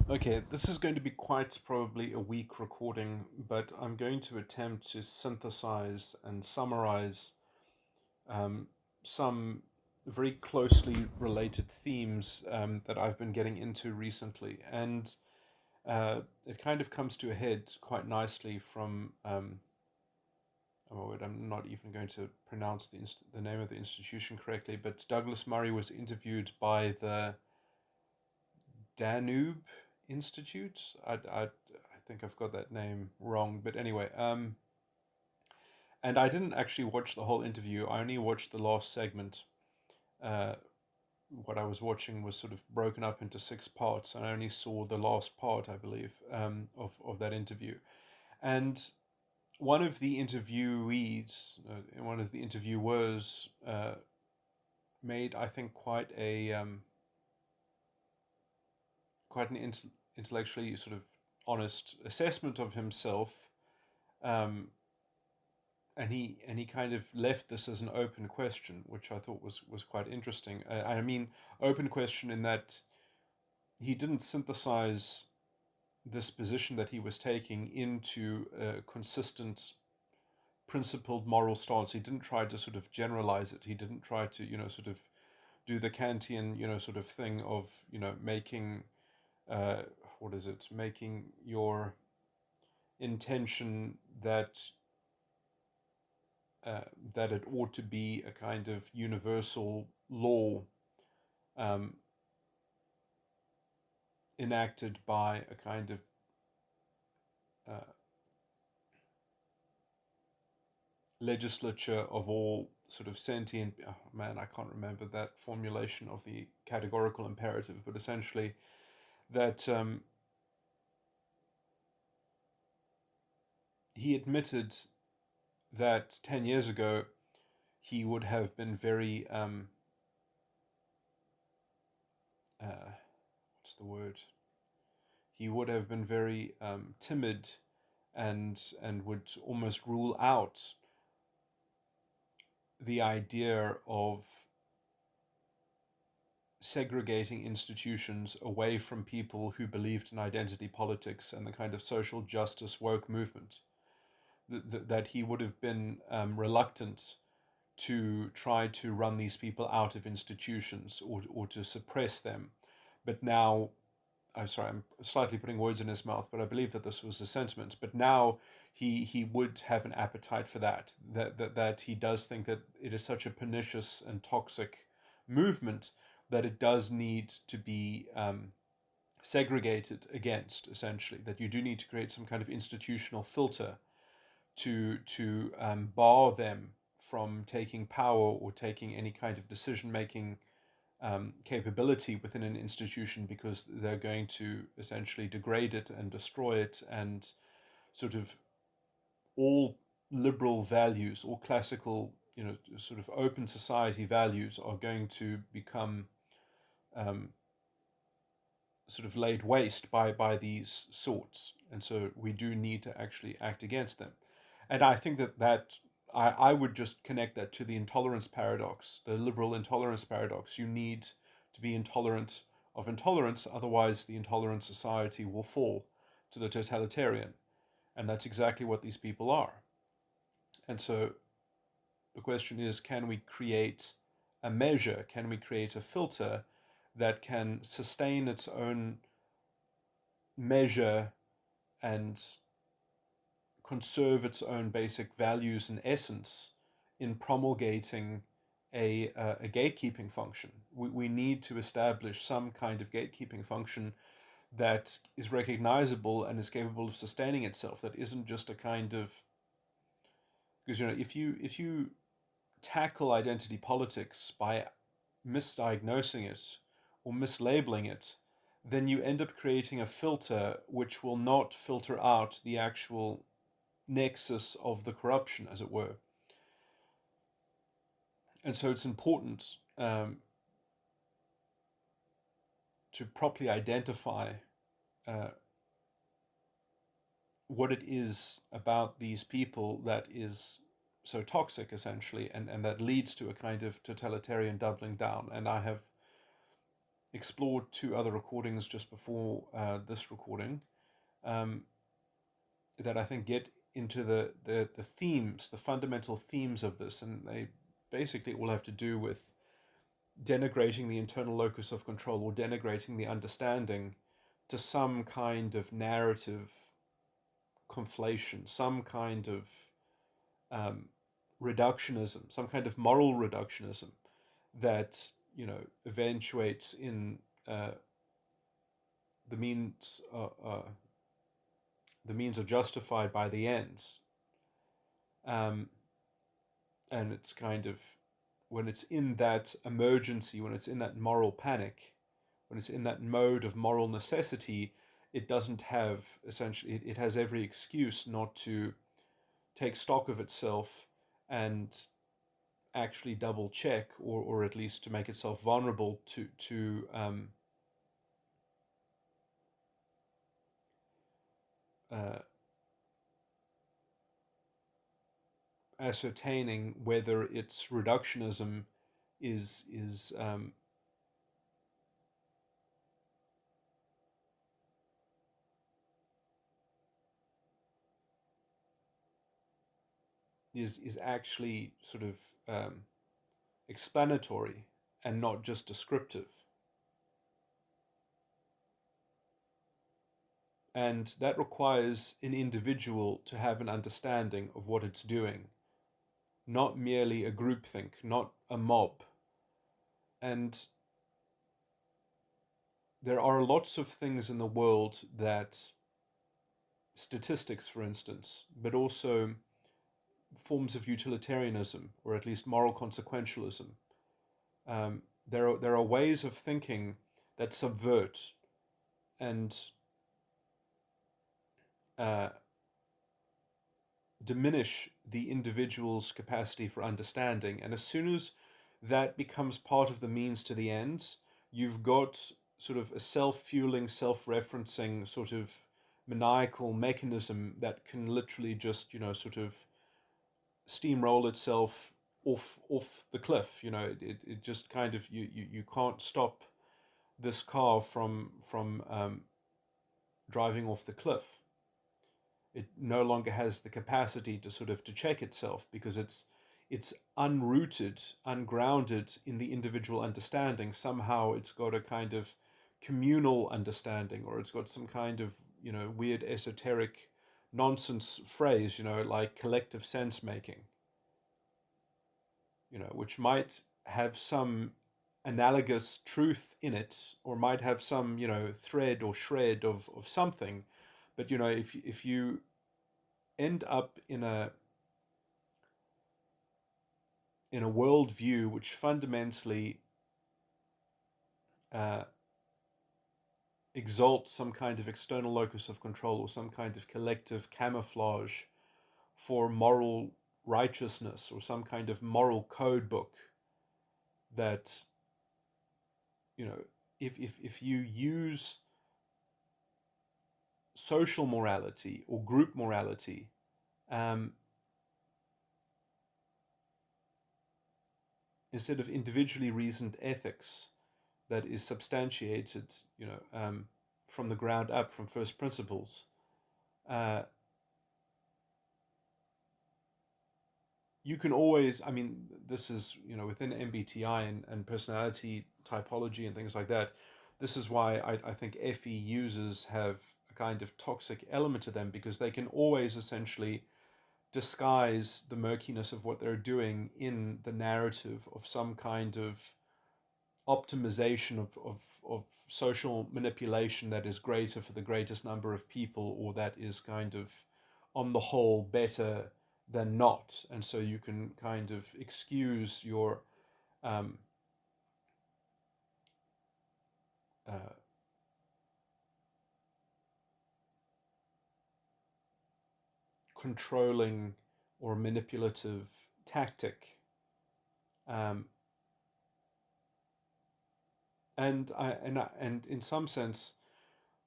Okay, this is going to be quite probably a weak recording, but I'm going to attempt to synthesize and summarize um, some very closely related themes that I've been getting into recently. And it kind of comes to a head quite nicely from, oh, wait, I'm not even going to pronounce the name of the institution correctly, but Douglas Murray was interviewed by the Danube Institute. I think I've got that name wrong, but anyway, and I didn't actually watch the whole interview. I only watched the last segment. Uh, what I was watching was sort of broken up into six parts, and I only saw the last part, I believe, of that interview. And one of the interviewees, one of the interviewers, made, I think, quite an intellectually sort of honest assessment of himself, um, and he kind of left this as an open question, which I thought was quite interesting. I mean, open question in that he didn't synthesize this position that he was taking into a consistent, principled moral stance. He didn't try to sort of generalize it. He didn't try to sort of do the Kantian sort of thing of making uh, what is it? Making your intention uh, that it ought to be a kind of universal law um, enacted by a kind of uh, legislature of all sort of sentient. Oh man, I can't remember that formulation of the categorical imperative, but essentially that he admitted that 10 years ago he would have been very what's the word? He would have been very timid and would almost rule out the idea of segregating institutions away from people who believed in identity politics and the kind of social justice woke movement. That he would have been reluctant to try to run these people out of institutions or to suppress them. But now, I'm sorry, I'm slightly putting words in his mouth, but I believe that this was the sentiment. But now he would have an appetite for that. That he does think that it is such a pernicious and toxic movement that it does need to be segregated against. Essentially, that you do need to create some kind of institutional filter to bar them from taking power or taking any kind of decision making capability within an institution, because they're going to essentially degrade it and destroy it, and sort of all liberal values, all classical, sort of open society values are going to become um, sort of laid waste by these sorts, and so we do need to actually act against them. And I think that I would just connect that to the intolerance paradox, the liberal intolerance paradox. You need to be intolerant of intolerance, otherwise the intolerant society will fall to the totalitarian. And that's exactly what these people are. And so the question is, can we create a measure? Can we create a filter that can sustain its own measure and conserve its own basic values and essence in promulgating a gatekeeping function? We need to establish some kind of gatekeeping function that is recognizable and is capable of sustaining itself, that isn't just a kind of, because if you tackle identity politics by misdiagnosing it or mislabeling it, then you end up creating a filter which will not filter out the actual nexus of the corruption, as it were. And so it's important to properly identify uh, what it is about these people that is so toxic, essentially, and that leads to a kind of totalitarian doubling down. And I have explored two other recordings just before this recording, um, that I think get into the themes, the fundamental themes of this, and they basically all have to do with denigrating the internal locus of control, or denigrating the understanding to some kind of narrative conflation, some kind of um, reductionism, some kind of moral reductionism that, eventuates in uh, the means the means are justified by the ends, um, and it's kind of, when it's in that emergency, when it's in that moral panic, when it's in that mode of moral necessity, it doesn't have, essentially, it has every excuse not to take stock of itself and actually double check, or at least to make itself vulnerable to uh, ascertaining whether its reductionism is actually sort of explanatory and not just descriptive. And that requires an individual to have an understanding of what it's doing, not merely a groupthink, not a mob. And there are lots of things in the world that, statistics, for instance, but also forms of utilitarianism, or at least moral consequentialism. There are ways of thinking that subvert and uh, diminish the individual's capacity for understanding. And as soon as that becomes part of the means to the ends, you've got sort of a self-fueling, self-referencing sort of maniacal mechanism that can literally just, sort of steamroll itself off the cliff. It just kind of, you can't stop this car from driving off the cliff. It no longer has the capacity to sort of to check itself, because it's unrooted, ungrounded in the individual understanding. Somehow it's got a kind of communal understanding, or it's got some kind of, weird esoteric nonsense phrase, like collective sense making, which might have some analogous truth in it, or might have some, thread or shred of something. But if you end up in a worldview which fundamentally uh, exalts some kind of external locus of control, or some kind of collective camouflage for moral righteousness, or some kind of moral code book, that, if you use social morality or group morality, um, instead of individually reasoned ethics that is substantiated, from the ground up, from first principles, uh, you can always, I mean, this is, within MBTI and personality typology and things like that. This is why I think FE users have a kind of toxic element to them, because they can always essentially disguise the murkiness of what they're doing in the narrative of some kind of optimization of social manipulation that is greater for the greatest number of people, or that is kind of, on the whole, better than not. And so you can kind of excuse your um, uh, controlling or manipulative tactic. Um, and in some sense,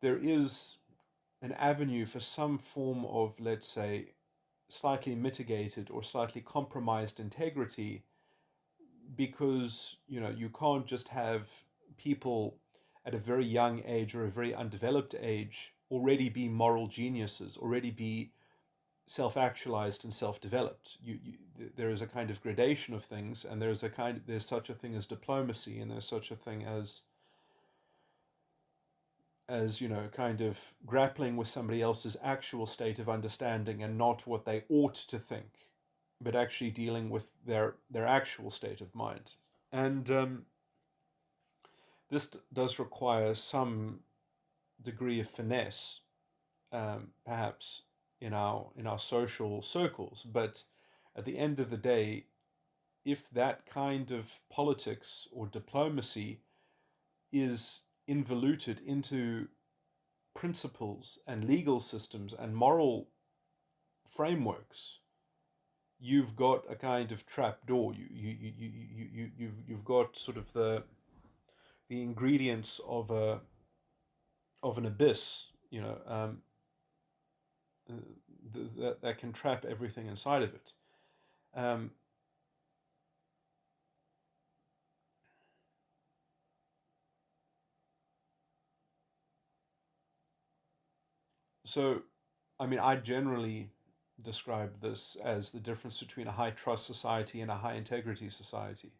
there is an avenue for some form of, let's say, slightly mitigated or slightly compromised integrity, because you can't just have people at a very young age or a very undeveloped age already be moral geniuses, already be self-actualized and self-developed. There is a kind of gradation of things, and there's such a thing as diplomacy, and there's such a thing as kind of grappling with somebody else's actual state of understanding and not what they ought to think, but actually dealing with their actual state of mind. And this does require some degree of finesse, perhaps in our social circles. But at the end of the day, if that kind of politics or diplomacy is involuted into principles and legal systems and moral frameworks, you've got a kind of trap door. You've got sort of the ingredients of an abyss, that can trap everything inside of it. So, I mean, I generally describe this as the difference between a high trust society and a high integrity society.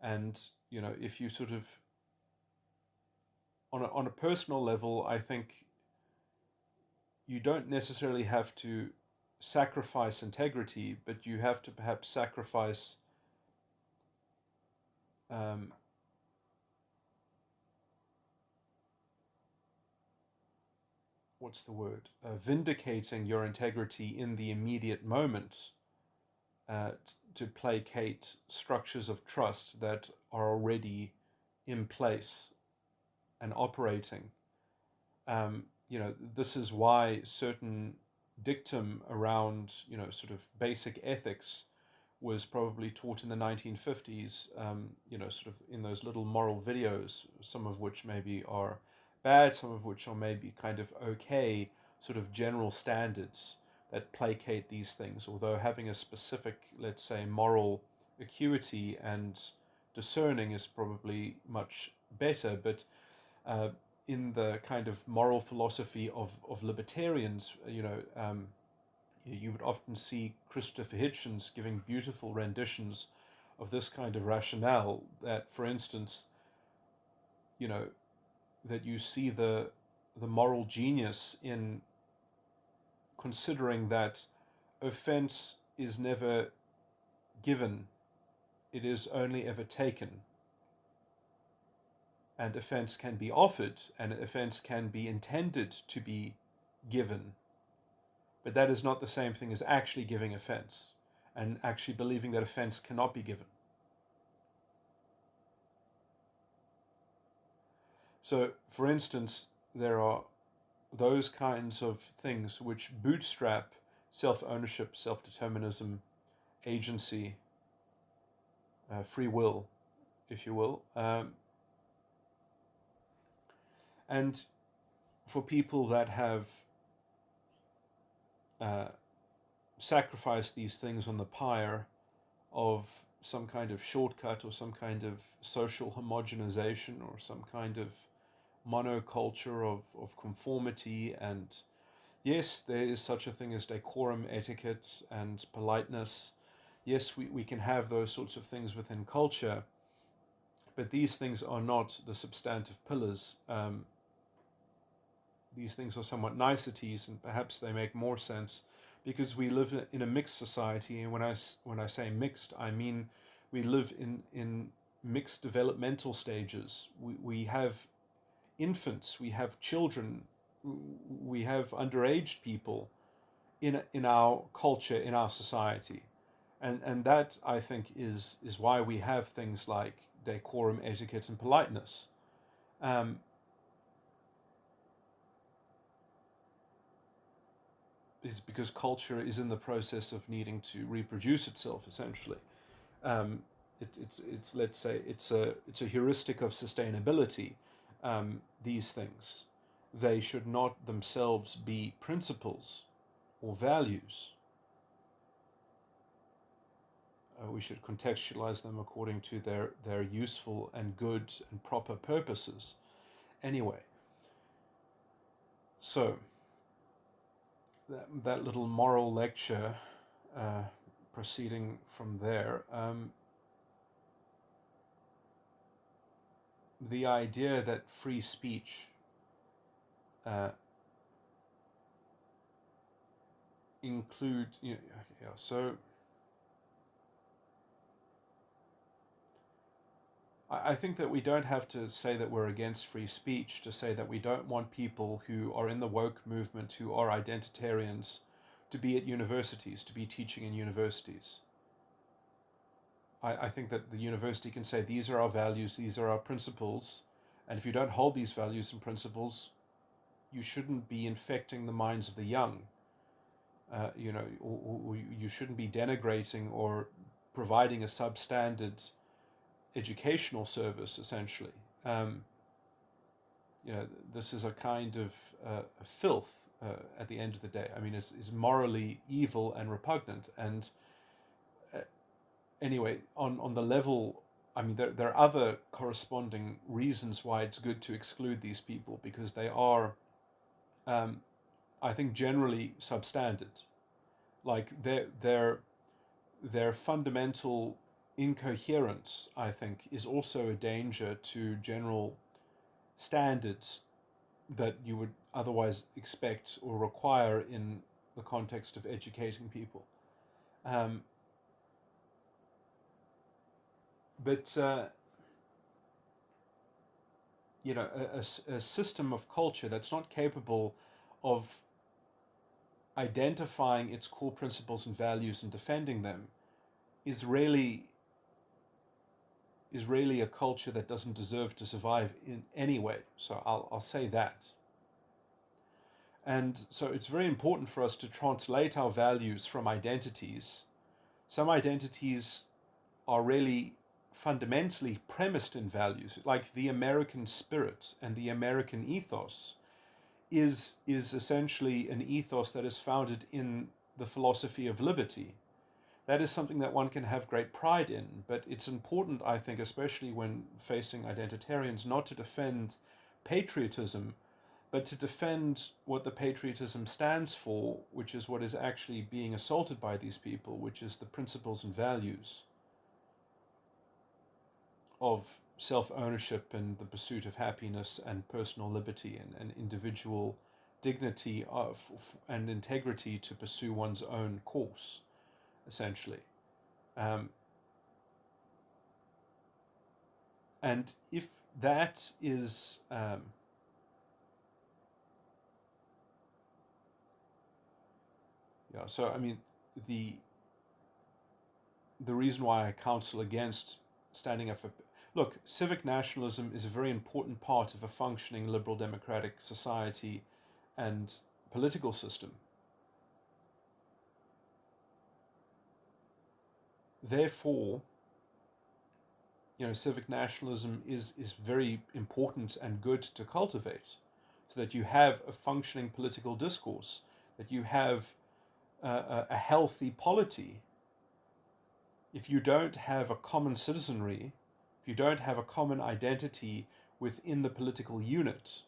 And, if you sort of, on a personal level, I think you don't necessarily have to sacrifice integrity, but you have to perhaps sacrifice what's the word? Vindicating your integrity in the immediate moment to placate structures of trust that are already in place and operating. This is why certain dictum around, sort of basic ethics was probably taught in the 1950s, sort of in those little moral videos, some of which maybe are bad, some of which are maybe kind of okay, sort of general standards that placate these things, although having a specific, let's say, moral acuity and discerning is probably much better. But in the kind of moral philosophy of libertarians, you would often see Christopher Hitchens giving beautiful renditions of this kind of rationale, that, for instance, that you see the moral genius in considering that offense is never given, it is only ever taken. And offense can be offered, and offense can be intended to be given. But that is not the same thing as actually giving offense and actually believing that offense cannot be given. So, for instance, there are those kinds of things which bootstrap self-ownership, self-determinism, agency, free will, if you will. And for people that have sacrificed these things on the pyre of some kind of shortcut or some kind of social homogenization or some kind of monoculture of conformity, and yes, there is such a thing as decorum, etiquette, and politeness. Yes, we can have those sorts of things within culture, but these things are not the substantive pillars. These things are somewhat niceties, and perhaps they make more sense because we live in a mixed society. And when I say mixed, I mean we live in mixed developmental stages. We have infants, we have children, we have underage people in our culture, in our society. And that, I think, is why we have things like decorum, etiquette, and politeness. Is because culture is in the process of needing to reproduce itself, essentially. It's let's say it's a heuristic of sustainability. These things, they should not themselves be principles or values. We should contextualize them according to their useful and good and proper purposes. Anyway, so that little moral lecture, uh, proceeding from there, the idea that free speech uh, include, yeah, so I think that we don't have to say that we're against free speech to say that we don't want people who are in the woke movement, who are identitarians, to be at universities, to be teaching in universities. I think that the university can say, these are our values, these are our principles, and if you don't hold these values and principles, you shouldn't be infecting the minds of the young. Or you shouldn't be denigrating or providing a substandard educational service, essentially. Um, this is a kind of filth at the end of the day. I mean, it's morally evil and repugnant. And uh, anyway, on the level, I mean, there are other corresponding reasons why it's good to exclude these people, because they are, I think, generally substandard. Like their fundamental incoherence, I think, is also a danger to general standards that you would otherwise expect or require in the context of educating people. Um, but a system of culture that's not capable of identifying its core principles and values and defending them is really a culture that doesn't deserve to survive in any way. So I'll say that. And so it's very important for us to translate our values from identities. Some identities are really fundamentally premised in values, like the American spirit and the American ethos is essentially an ethos that is founded in the philosophy of liberty. That is something that one can have great pride in, but it's important, I think, especially when facing identitarians, not to defend patriotism, but to defend what the patriotism stands for, which is what is actually being assaulted by these people, which is the principles and values of self-ownership and the pursuit of happiness and personal liberty and individual dignity and integrity to pursue one's own course, essentially. Um, and if that is so I mean the reason why I counsel against standing up for, look, civic nationalism is a very important part of a functioning liberal democratic society and political system. Therefore, civic nationalism is very important and good to cultivate, so that you have a functioning political discourse, that you have a healthy polity. If you don't have a common citizenry, if you don't have a common identity within the political unit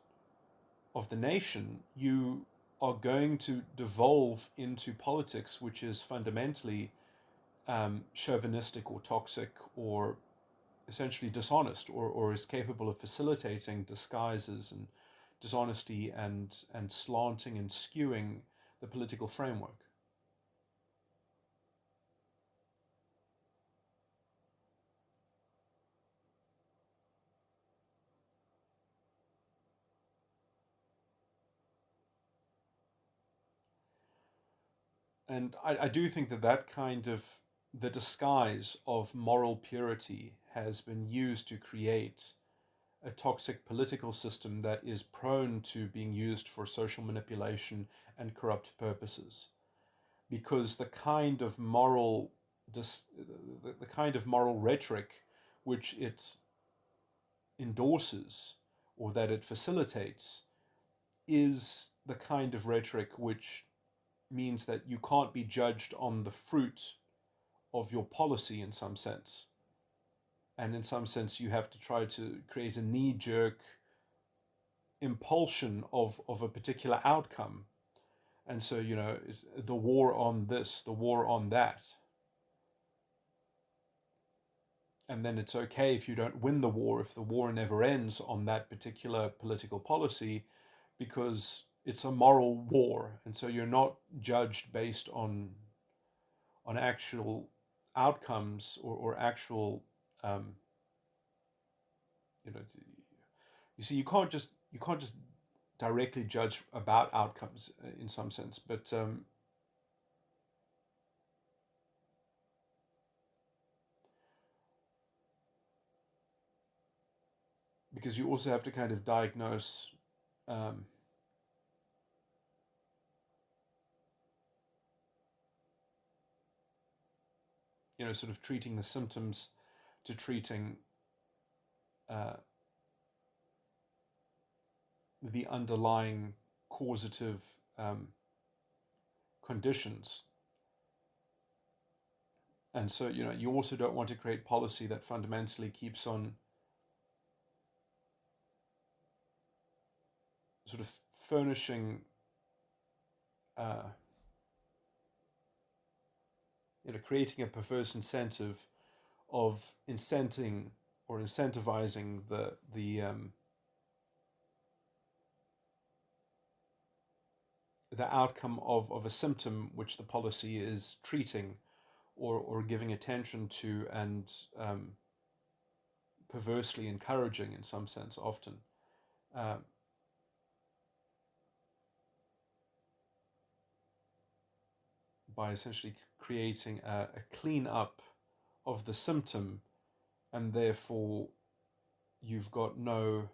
of the nation, you are going to devolve into politics which is fundamentally chauvinistic or toxic or essentially dishonest, or is capable of facilitating disguises and dishonesty and slanting and skewing the political framework. And I do think that kind of the disguise of moral purity has been used to create a toxic political system that is prone to being used for social manipulation and corrupt purposes. Because the kind of moral the kind of moral rhetoric which it endorses or that it facilitates is the kind of rhetoric which means that you can't be judged on the fruit of your policy in some sense. And in some sense, you have to try to create a knee-jerk impulsion of a particular outcome. And so, it's the war on this, the war on that. And then it's okay if you don't win the war, if the war never ends on that particular political policy, because it's a moral war. And so you're not judged based on actual outcomes or actual, you know, you see, you can't just directly judge about outcomes in some sense, but because you also have to kind of diagnose um, sort of treating the symptoms to treating uh, the underlying causative conditions. And so, you also don't want to create policy that fundamentally keeps on sort of furnishing, uh, creating a perverse incentive of incenting or incentivizing the outcome of a symptom which the policy is treating or giving attention to, and perversely encouraging in some sense often. Uh, by essentially creating a clean up of the symptom, and therefore you've got no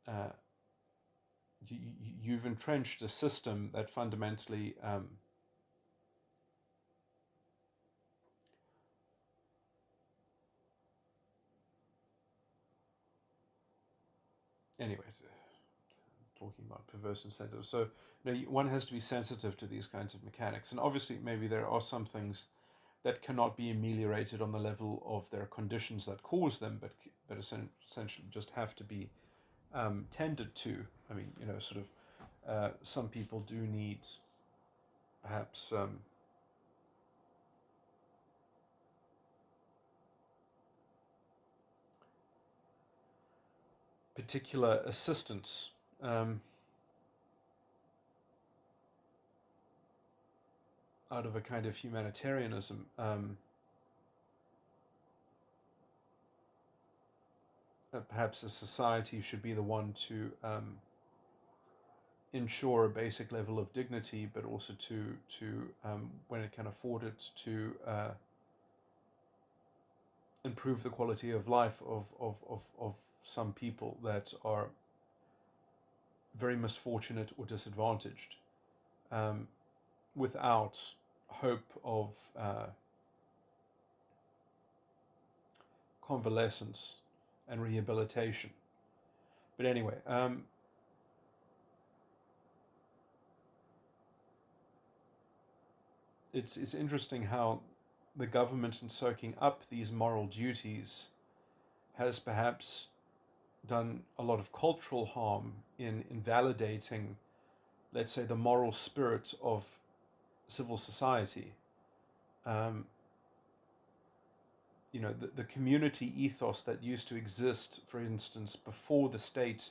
uh, you've entrenched a system that fundamentally anyway, talking about perverse incentives. So one has to be sensitive to these kinds of mechanics, and obviously maybe there are some things that cannot be ameliorated on the level of their conditions that cause them, but essentially just have to be tended to. I mean, sort of some people do need perhaps particular assistance. Out of a kind of humanitarianism, perhaps a society should be the one to ensure a basic level of dignity, but also to when it can afford it, to improve the quality of life of some people that are very misfortunate or disadvantaged, without hope of convalescence and rehabilitation. But anyway, it's interesting how the government, in soaking up these moral duties, has perhaps done a lot of cultural harm in invalidating, let's say, the moral spirit of civil society. Um, the community ethos that used to exist, for instance, before the state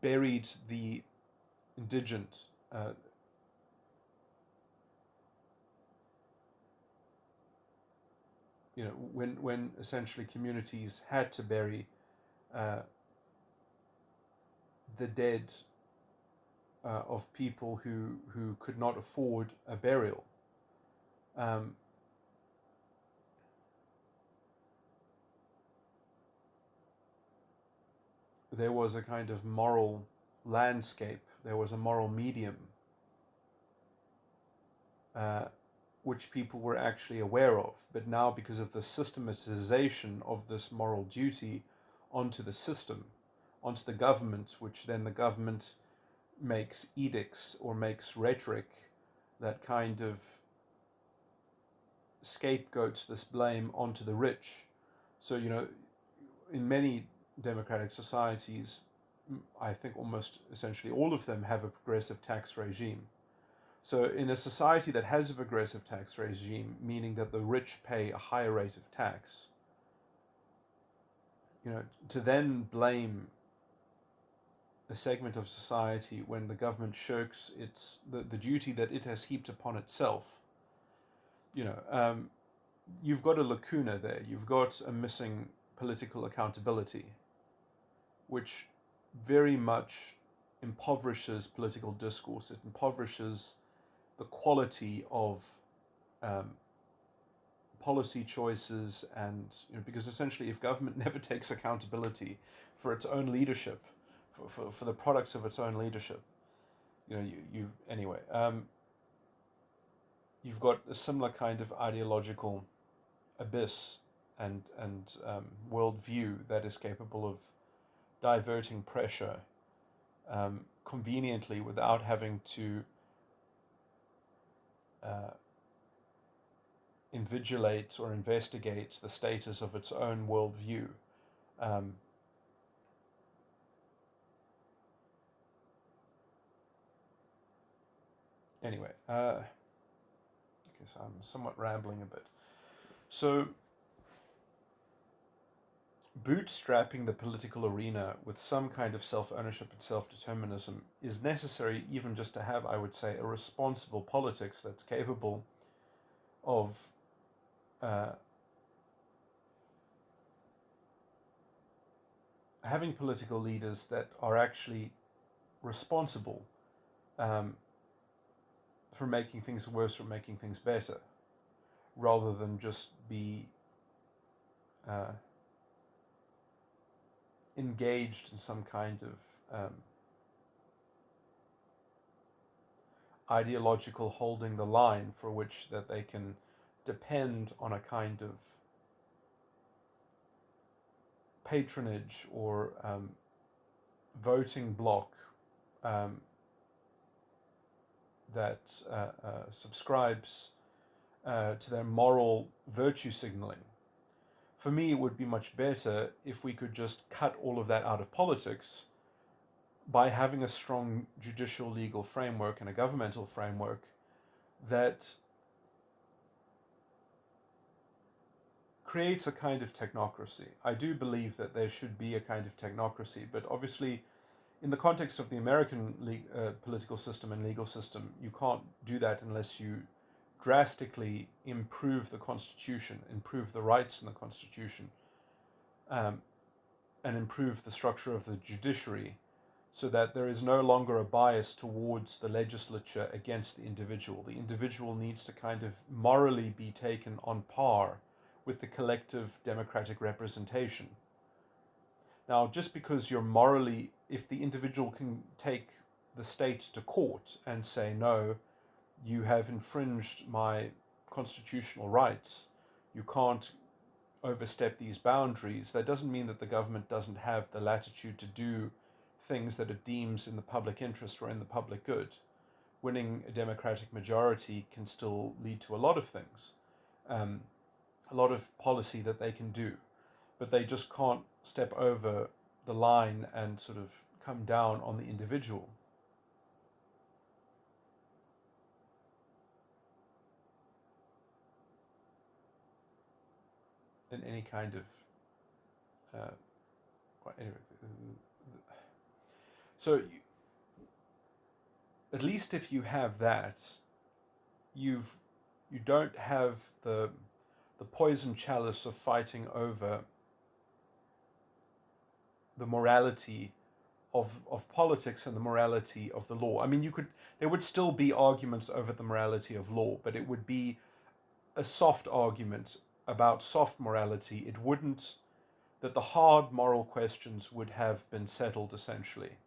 buried the indigent, when essentially communities had to bury uh, the dead of people who could not afford a burial. Um, there was a kind of moral landscape, there was a moral medium, uh, which people were actually aware of. But now, because of the systematization of this moral duty onto the system, onto the government, which then the government makes edicts or makes rhetoric that kind of scapegoats this blame onto the rich. So, in many democratic societies, I think almost essentially all of them have a progressive tax regime. So, in a society that has a progressive tax regime, meaning that the rich pay a higher rate of tax, to then blame a segment of society when the government shirks the duty that it has heaped upon itself, you've got a lacuna there. You've got a missing political accountability, which very much impoverishes political discourse. It impoverishes the quality of policy choices, and because essentially, if government never takes accountability for its own leadership, for the products of its own leadership, you've got a similar kind of ideological abyss and worldview that is capable of diverting pressure conveniently without having to invigilate or investigate the status of its own worldview. Um, anyway, okay, so I'm somewhat rambling a bit. So, bootstrapping the political arena with some kind of self-ownership and self-determinism is necessary even just to have, I would say, a responsible politics that's capable of having political leaders that are actually responsible um, for making things worse or making things better, rather than just be engaged in some kind of ideological holding the line for which that they can depend on a kind of patronage or voting bloc that subscribes to their moral virtue signaling. For me, it would be much better if we could just cut all of that out of politics by having a strong judicial legal framework and a governmental framework that creates a kind of technocracy. I do believe that there should be a kind of technocracy, but obviously, in the context of the American political system and legal system, you can't do that unless you drastically improve the Constitution, improve the rights in the Constitution, and improve the structure of the judiciary, so that there is no longer a bias towards the legislature against the individual. The individual needs to kind of morally be taken on par with the collective democratic representation. Now, just because you're morally, if the individual can take the state to court and say, no, you have infringed my constitutional rights, you can't overstep these boundaries, that doesn't mean that the government doesn't have the latitude to do things that it deems in the public interest or in the public good. Winning a democratic majority can still lead to a lot of things, a lot of policy that they can do, but they just can't step over the line and sort of come down on the individual. In any kind of anyway, so at least if you have that, you don't have the poison chalice of fighting over the morality of politics and the morality of the law. I mean, there would still be arguments over the morality of law, but it would be a soft argument about soft morality. It wouldn't, that the hard moral questions would have been settled essentially.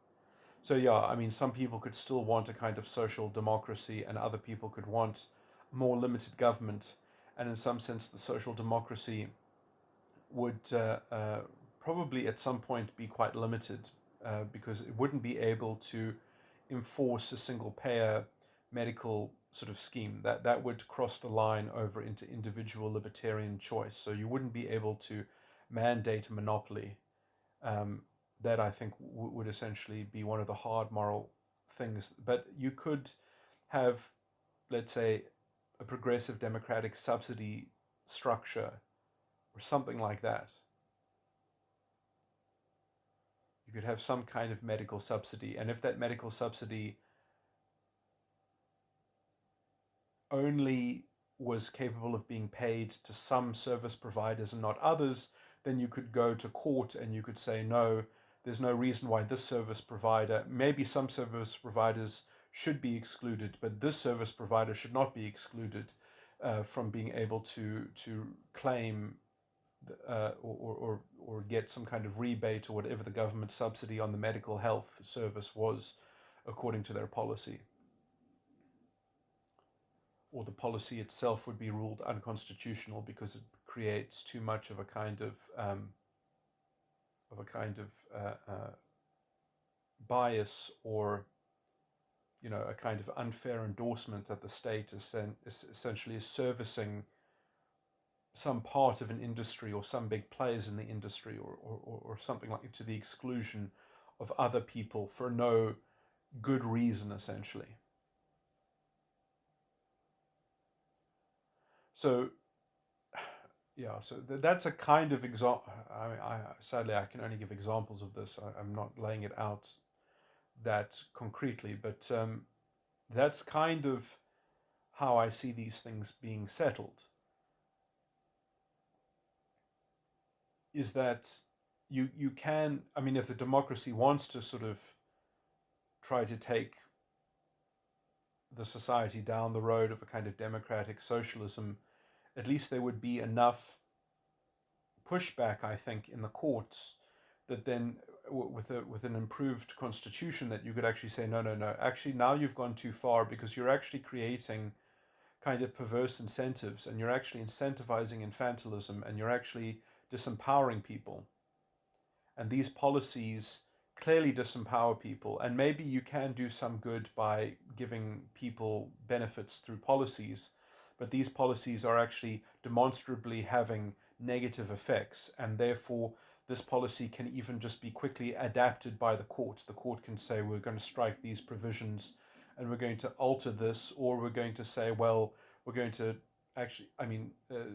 So yeah, I mean, some people could still want a kind of social democracy, and other people could want more limited government. And in some sense, the social democracy would probably at some point be quite limited because it wouldn't be able to enforce a single payer medical sort of scheme. That would cross the line over into individual libertarian choice. So you wouldn't be able to mandate a monopoly. Um, that I think would essentially be one of the hard moral things. But you could have, let's say, a progressive democratic subsidy structure or something like that. You could have some kind of medical subsidy, and if that medical subsidy only was capable of being paid to some service providers and not others, then you could go to court and you could say, no, there's no reason why this service provider, maybe some service providers should be excluded, but this service provider should not be excluded from being able to claim or get some kind of rebate or whatever the government subsidy on the medical health service was according to their policy. Or the policy itself would be ruled unconstitutional because it creates too much of a kind of bias, or a kind of unfair endorsement that the state is essentially is servicing some part of an industry or some big players in the industry, or something like, to the exclusion of other people for no good reason, essentially. So that's a kind of example. I mean, sadly, I can only give examples of this. I'm not laying it out that concretely, but that's kind of how I see these things being settled. Is that you can, I mean, if the democracy wants to sort of try to take the society down the road of a kind of democratic socialism, at least there would be enough pushback, I think, in the courts that then, with an improved constitution, that you could actually say, no, no, no, actually now you've gone too far, because you're actually creating kind of perverse incentives, and you're actually incentivizing infantilism, and you're actually disempowering people. And these policies clearly disempower people, and maybe you can do some good by giving people benefits through policies, but these policies are actually demonstrably having negative effects, and therefore this policy can even just be quickly adapted by the court. The court can say, we're going to strike these provisions and we're going to alter this, or we're going to say, well, we're going to actually,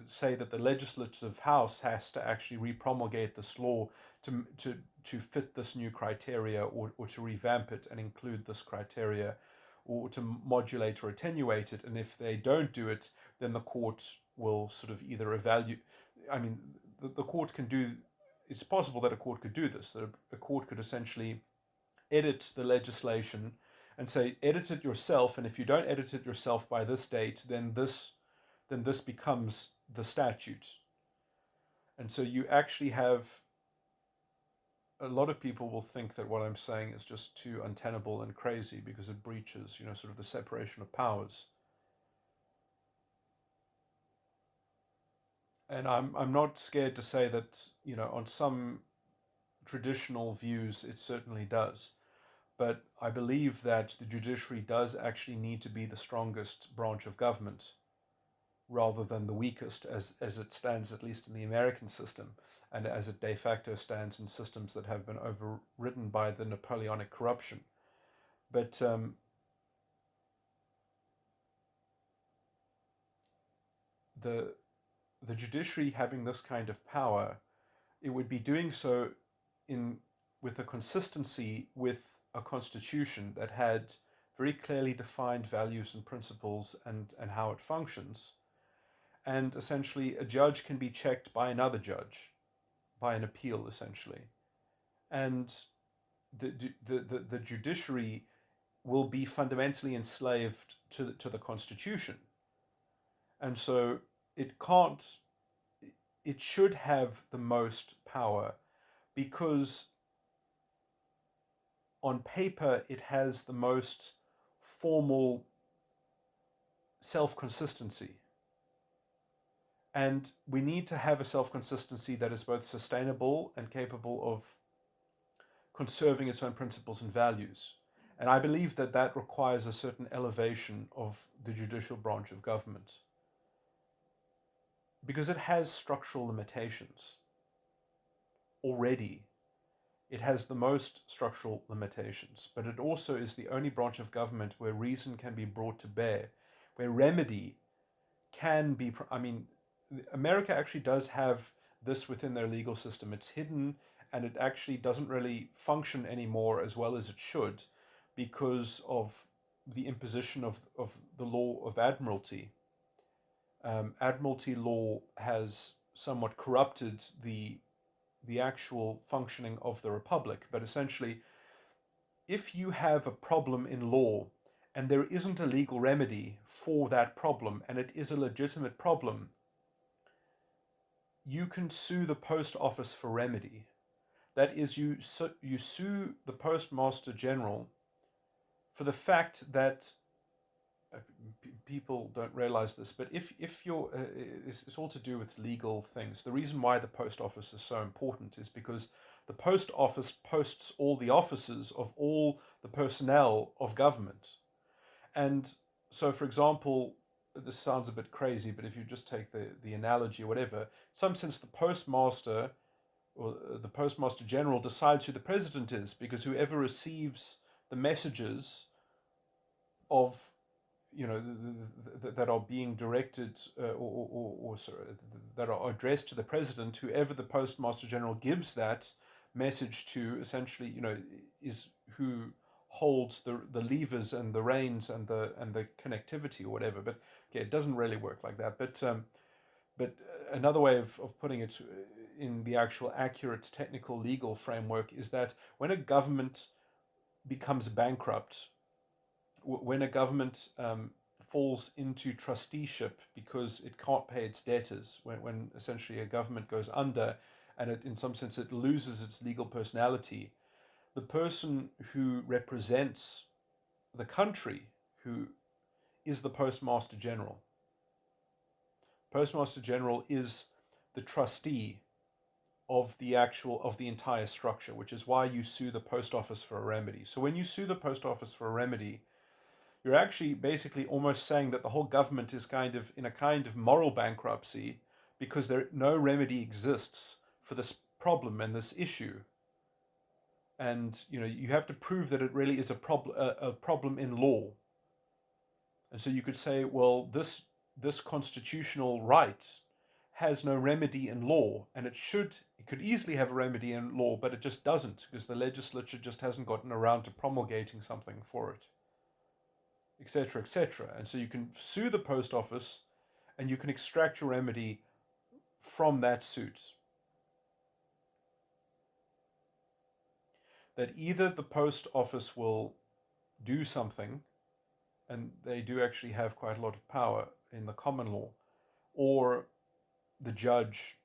say that the legislative house has to actually repromulgate this law to fit this new criteria, or to revamp it and include this criteria, or to modulate or attenuate it. And if they don't do it, then the court will sort of either evaluate. I mean, the court can do. It's possible that a court could do this. That a court could essentially edit the legislation and say, edit it yourself, and if you don't edit it yourself by this date, then this becomes the statute. And so you actually have, a lot of people will think that what I'm saying is just too untenable and crazy because it breaches, sort of the separation of powers. And I'm not scared to say that, on some traditional views, it certainly does. But I believe that the judiciary does actually need to be the strongest branch of government, rather than the weakest, as it stands, at least in the American system, and as it de facto stands in systems that have been overridden by the Napoleonic corruption. But the judiciary having this kind of power, it would be doing so with a consistency with a constitution that had very clearly defined values and principles, and how it functions. And essentially, a judge can be checked by another judge, by an appeal, essentially. And the judiciary will be fundamentally enslaved to the Constitution. And so it should have the most power, because on paper it has the most formal self-consistency. And we need to have a self-consistency that is both sustainable and capable of conserving its own principles and values. And I believe that that requires a certain elevation of the judicial branch of government because it has structural limitations already. It has the most structural limitations, but it also is the only branch of government where reason can be brought to bear, where remedy can be. I mean, America actually does have this within their legal system. It's hidden and it actually doesn't really function anymore as well as it should because of the imposition of the law of admiralty. Admiralty law has somewhat corrupted the actual functioning of the republic. But essentially, if you have a problem in law and there isn't a legal remedy for that problem, and it is a legitimate problem, you can sue the post office for remedy. That is, you sue the postmaster general for the fact that people don't realize this, but if you're, it's all to do with legal things. The reason why the post office is so important is because the post office posts all the offices of all the personnel of government. And so, for example, this sounds a bit crazy, but if you just take the analogy or whatever, in some sense, the postmaster or the postmaster general decides who the president is, because whoever receives the messages of, you know, that are being directed or sorry, that are addressed to the president, whoever the postmaster general gives that message to, essentially, you know, is who holds the levers and the reins and the connectivity or whatever. But okay, it doesn't really work like that. But another way of putting it in the actual accurate technical legal framework is that when a government becomes bankrupt, when a government falls into trusteeship because it can't pay its debtors, when essentially a government goes under and it, in some sense, it loses its legal personality, the person who represents the country, who is the postmaster general. Postmaster general is the trustee of the entire structure, which is why you sue the post office for a remedy. So when you sue the post office for a remedy, you're actually basically almost saying that the whole government is kind of in a kind of moral bankruptcy because no remedy exists for this problem and this issue. And you know, you have to prove that it really is a problem in law. And so you could say, well, this constitutional right has no remedy in law, and it could easily have a remedy in law, but it just doesn't, because the legislature just hasn't gotten around to promulgating something for it, etc., etc. And so you can sue the post office and you can extract your remedy from that suit. That either the post office will do something, and they do actually have quite a lot of power in the common law, or the judge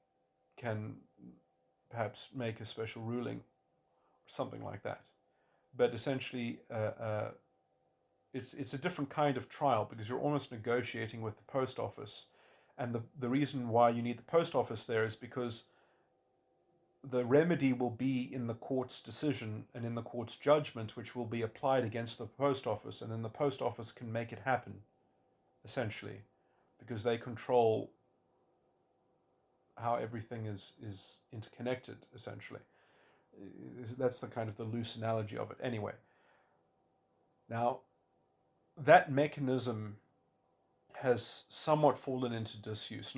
can perhaps make a special ruling or something like that. But essentially, it's a different kind of trial because you're almost negotiating with the post office. And the reason why you need the post office there is because the remedy will be in the court's decision and in the court's judgment, which will be applied against the post office, and then the post office can make it happen, essentially, because they control how everything is interconnected, essentially. That's the kind of the loose analogy of it. Anyway, now that mechanism has somewhat fallen into disuse.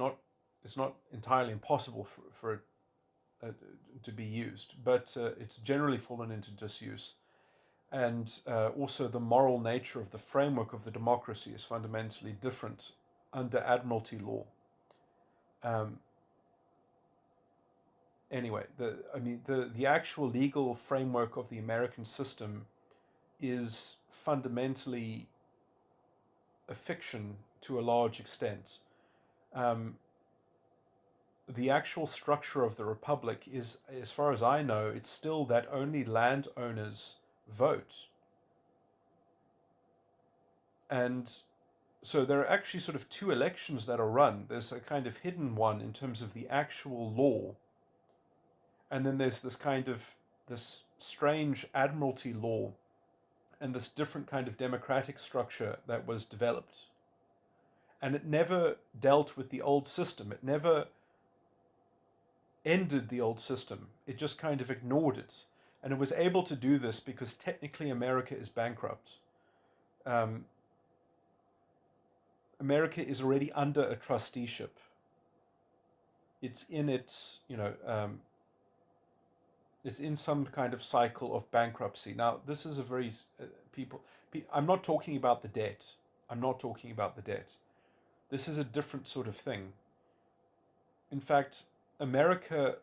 It's not entirely impossible for it to be used, but it's generally fallen into disuse. And also the moral nature of the framework of the democracy is fundamentally different under admiralty law. Anyway, the actual legal framework of the American system is fundamentally a fiction to a large extent. The actual structure of the republic is, as far as I know, it's still that only landowners vote. And so there are actually sort of two elections that are run. There's a kind of hidden one in terms of the actual law, and then there's this strange admiralty law. and this different kind of democratic structure that was developed. And it never dealt with the old system. It never ended the old system. It just kind of ignored it. And it was able to do this because technically America is bankrupt. Um, America is already under a trusteeship. It's in its, it's in some kind of cycle of bankruptcy. Now, this is a very, I'm not talking about the debt. I'm not talking about the debt. This is a different sort of thing. In fact, America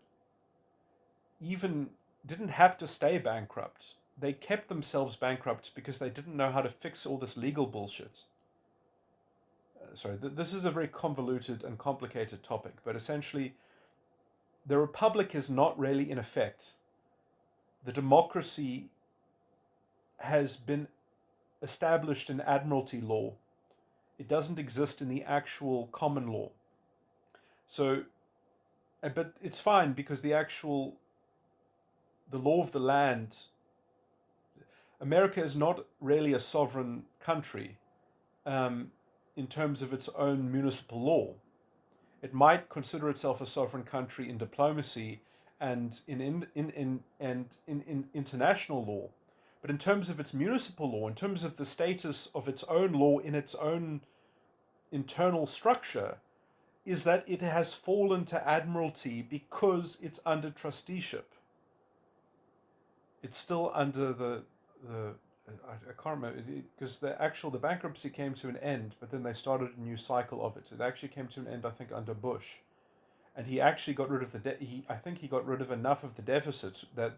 even didn't have to stay bankrupt. They kept themselves bankrupt because they didn't know how to fix all this legal bullshit. This is a very convoluted and complicated topic, but essentially, the republic is not really in effect. The democracy has been established in admiralty law. It doesn't exist in the actual common law. So, but it's fine because the law of the land, America is not really a sovereign country in terms of its own municipal law. It might consider itself a sovereign country in diplomacy and in international law. But in terms of its municipal law, in terms of the status of its own law in its own internal structure, is that it has fallen to admiralty because it's under trusteeship. It's still under I can't remember, because the bankruptcy came to an end, but then they started a new cycle of it. It actually came to an end, I think, under Bush. And he actually got rid of I think he got rid of enough of the deficit that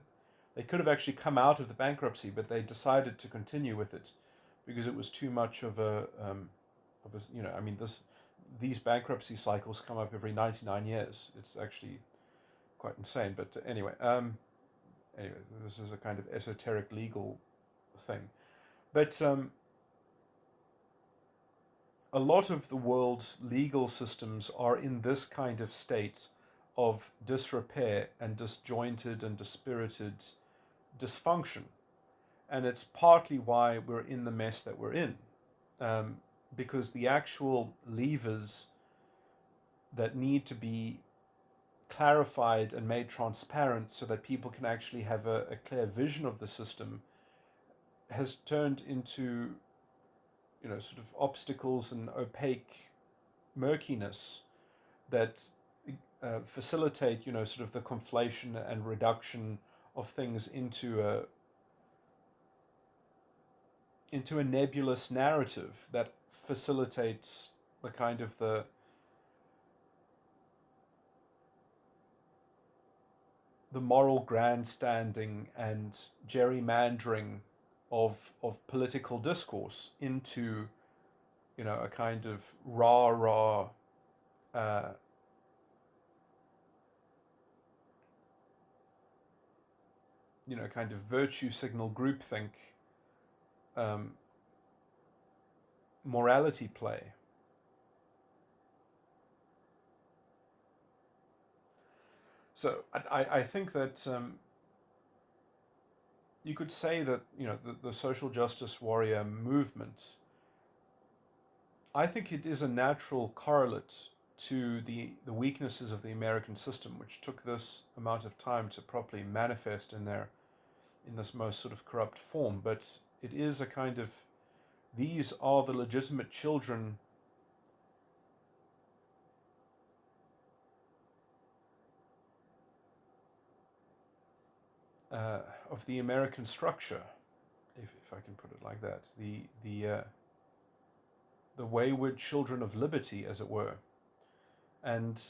they could have actually come out of the bankruptcy, but they decided to continue with it because it was too much of these bankruptcy cycles come up every 99 years. It's actually quite insane. But anyway, this is a kind of esoteric legal thing. But a lot of the world's legal systems are in this kind of state of disrepair and disjointed and dispirited dysfunction. And it's partly why we're in the mess that we're in. Because the actual levers that need to be clarified and made transparent so that people can actually have a clear vision of the system has turned into, sort of obstacles and opaque murkiness that facilitate, sort of the conflation and reduction of things into a nebulous narrative that facilitates the kind of the moral grandstanding and gerrymandering of political discourse into, a kind of rah-rah kind of virtue signal groupthink morality play. So I think that you could say that, the social justice warrior movement, I think it is a natural correlate to the weaknesses of the American system, which took this amount of time to properly manifest in this most sort of corrupt form. But it is a kind of, these are the legitimate children of the American structure, if I can put it like that, the wayward children of liberty, as it were. And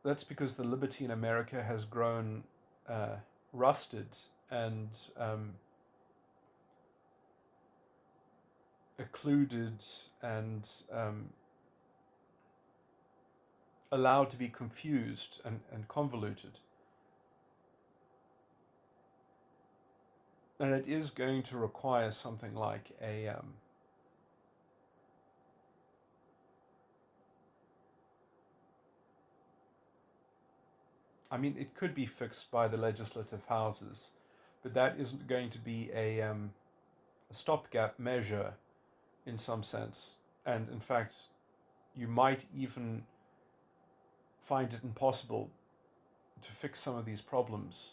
that's because the liberty in America has grown rusted and occluded and allowed to be confused and convoluted. And it is going to require something like a I mean, it could be fixed by the legislative houses, but that isn't going to be a stopgap measure in some sense. And in fact, you might even find it impossible to fix some of these problems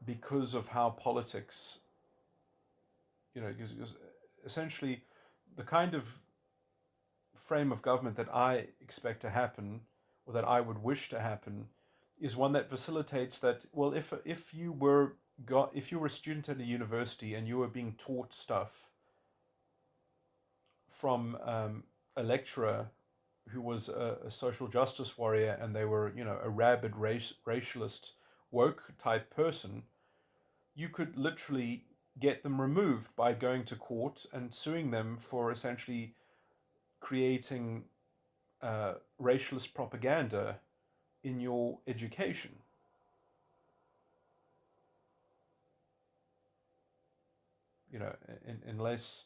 because of how politics, because essentially the kind of frame of government that I expect to happen, or that I would wish to happen, is one that facilitates that. Well, if you were a student at a university and you were being taught stuff from a lecturer who was a social justice warrior, and they were, a rabid racialist, woke type person, you could literally get them removed by going to court and suing them for essentially creating racialist propaganda in your education. Unless,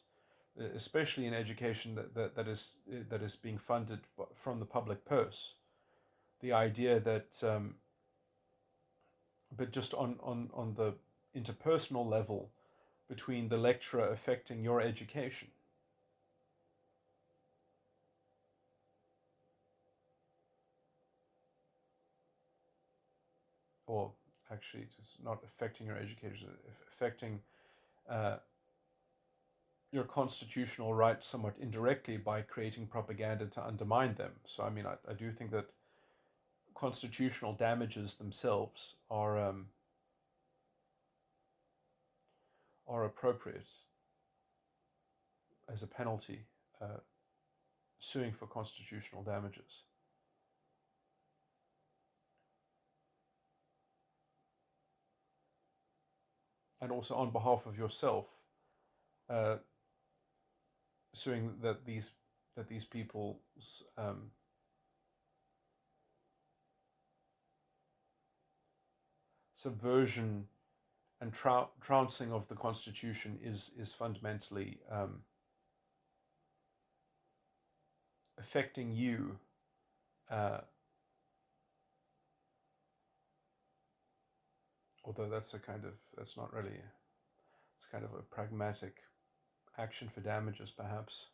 especially in education that is being funded from the public purse, the idea that, but just on the interpersonal level between the lecturer affecting your education. Or actually, just not affecting your education, affecting uh, your constitutional rights somewhat indirectly by creating propaganda to undermine them. So, I mean, I do think that constitutional damages themselves are appropriate as a penalty, suing for constitutional damages. And also on behalf of yourself, uh, suing that these people's subversion and trouncing of the Constitution is fundamentally affecting you, although that's not really, it's kind of a pragmatic action for damages, perhaps.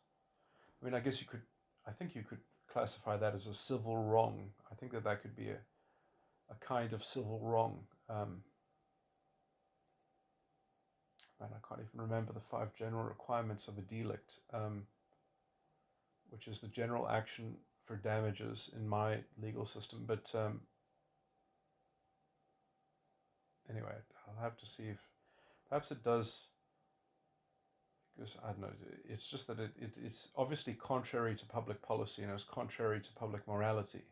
I mean, I think you could classify that as a civil wrong. I think that could be a kind of civil wrong. Man, I can't even remember the 5 general requirements of a delict, which is the general action for damages in my legal system. But anyway, I'll have to see if perhaps it does. Because I don't know, it's just that it's obviously contrary to public policy, and it's contrary to public morality.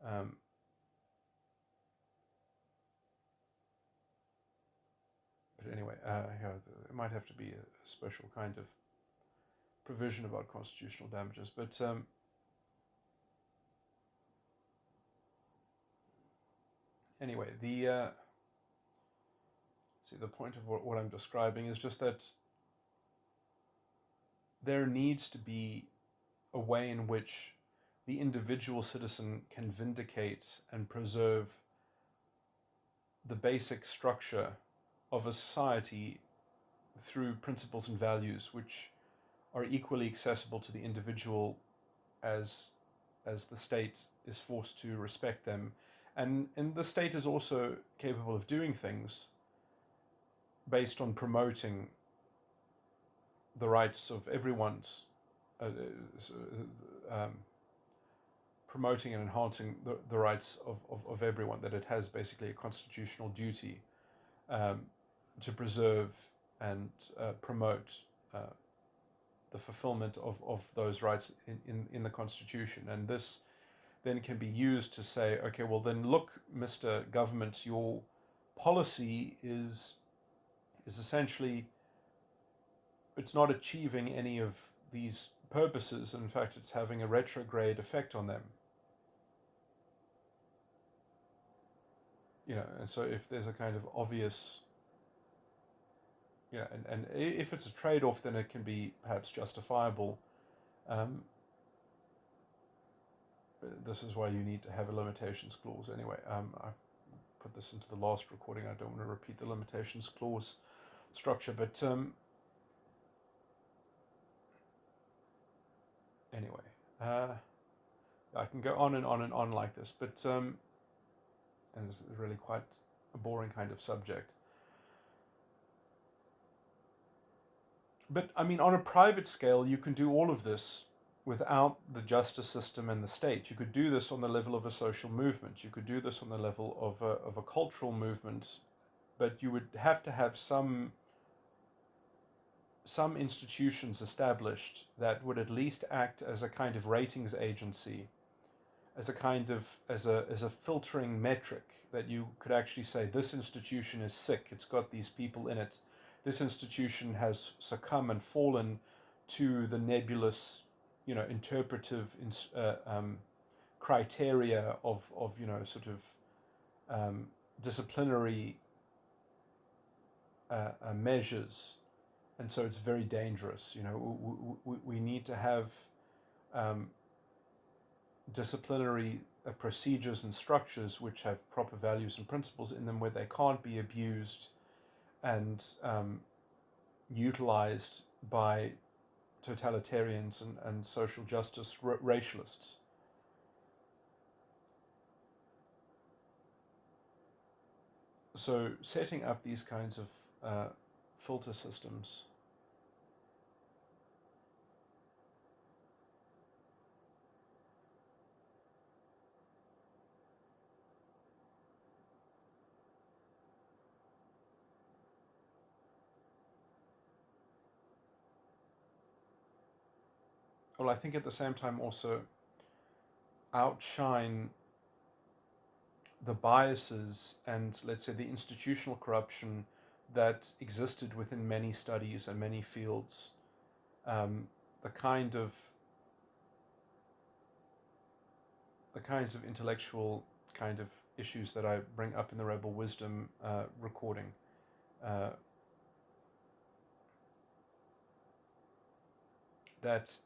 Um, but anyway, it might have to be a special kind of provision about constitutional damages. But anyway, the point of what I'm describing is just that there needs to be a way in which the individual citizen can vindicate and preserve the basic structure of a society through principles and values which are equally accessible to the individual as the state is forced to respect them. And the state is also capable of doing things based on promoting the rights of everyone's, promoting and enhancing the rights of everyone, that it has basically a constitutional duty to preserve and promote the fulfillment of those rights in the Constitution. And this then can be used to say, okay, well then look, Mr. Government, your policy is essentially, it's not achieving any of these purposes. In fact, it's having a retrograde effect on them. And so if there's a kind of obvious, and if it's a trade-off, then it can be perhaps justifiable. this is why you need to have a limitations clause anyway. I put this into the last recording. I don't want to repeat the limitations clause structure, but anyway, I can go on and on and on like this, but and it's really quite a boring kind of subject. But I mean, on a private scale, you can do all of this without the justice system and the state. You could do this on the level of a social movement. You could do this on the level of a cultural movement, but you would have to have some institutions established that would at least act as a kind of ratings agency, as a kind of as a filtering metric, that you could actually say this institution is sick, it's got these people in it, this institution has succumbed and fallen to the nebulous, interpretive criteria of sort of disciplinary measures, and so it's very dangerous. We need to have disciplinary procedures and structures which have proper values and principles in them, where they can't be abused and utilized by totalitarians and social justice racialists. So setting up these kinds of filter systems I think at the same time also outshine the biases and, let's say, the institutional corruption that existed within many studies and many fields. The kinds of intellectual kind of issues that I bring up in the Rebel Wisdom recording. That